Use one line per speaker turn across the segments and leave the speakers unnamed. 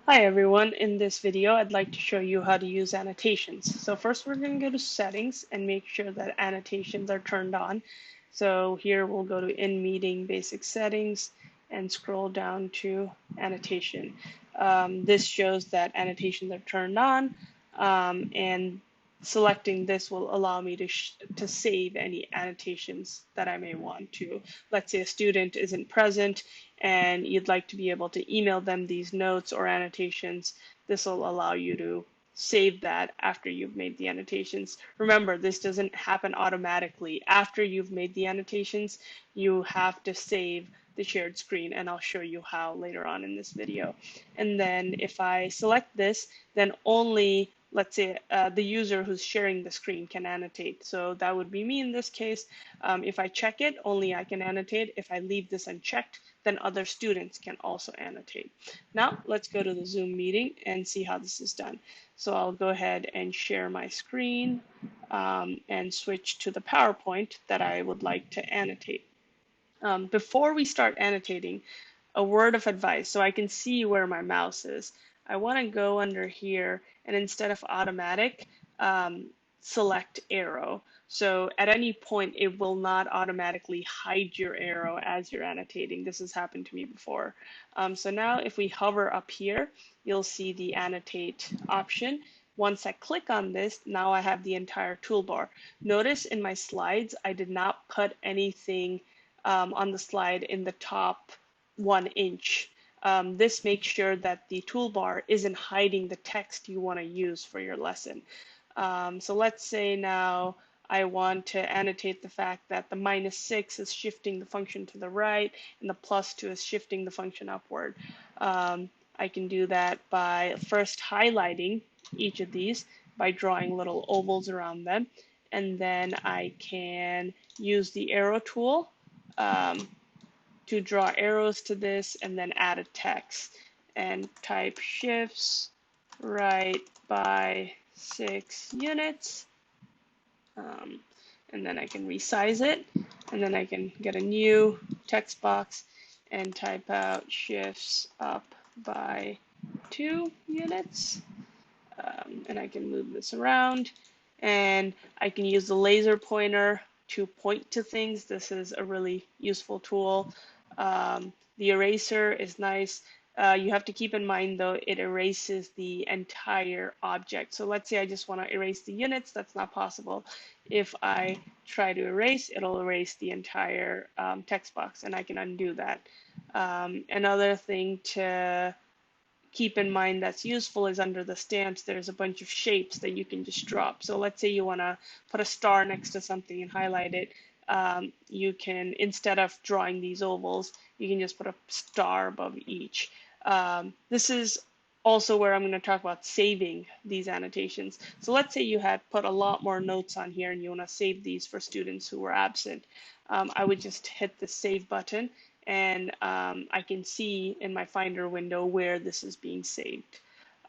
Hi everyone, in this video I'd like to show you how to use annotations. So first we're going to go to settings and make sure that annotations are turned on. So here we'll go to in meeting basic settings and scroll down to annotation. This shows that annotations are turned on, and selecting this will allow me to save any annotations that I may want to. Let's say a student isn't present and you'd like to be able to email them these notes or annotations. This will allow you to save that after you've made the annotations. Remember, this doesn't happen automatically. After you've made the annotations, you have to save the shared screen, and I'll show you how later on in this video. And then if I select this, then only, let's say, the user who's sharing the screen can annotate. So that would be me in this case. If I check it, only I can annotate. If I leave this unchecked, then other students can also annotate. Now let's go to the Zoom meeting and see how this is done. So I'll go ahead and share my screen and switch to the PowerPoint that I would like to annotate. Before we start annotating, a word of advice so I can see where my mouse is. I want to go under here and instead of automatic, select arrow. So at any point, it will not automatically hide your arrow as you're annotating. This has happened to me before. So now if we hover up here, you'll see the annotate option. Once I click on this, now I have the entire toolbar. Notice in my slides, I did not put anything on the slide in the top 1 inch. This makes sure that the toolbar isn't hiding the text you want to use for your lesson. So let's say now I want to annotate the fact that the -6 is shifting the function to the right and the +2 is shifting the function upward. I can do that by first highlighting each of these by drawing little ovals around them. And then I can use the arrow tool to draw arrows to this and then add a text and type shifts right by 6 units. And then I can resize it, and then I can get a new text box and type out shifts up by 2 units. And I can move this around, and I can use the laser pointer to point to things. This is a really useful tool. The eraser is nice. You have to keep in mind though, it erases the entire object. So let's say I just want to erase the units, that's not possible. If I try to erase, it'll erase the entire text box, and I can undo that. Another thing to keep in mind that's useful is under the stance, there's a bunch of shapes that you can just drop. So let's say you want to put a star next to something and highlight it. You can, instead of drawing these ovals, you can just put a star above each. This is also where I'm going to talk about saving these annotations. So let's say you had put a lot more notes on here and you want to save these for students who were absent. I would just hit the save button, and I can see in my Finder window where this is being saved.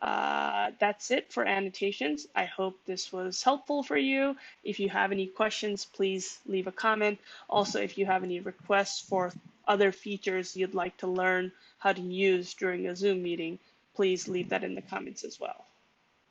That's it for annotations. I hope this was helpful for you. If you have any questions, please leave a comment. Also, if you have any requests for other features you'd like to learn how to use during a Zoom meeting, please leave that in the comments as well.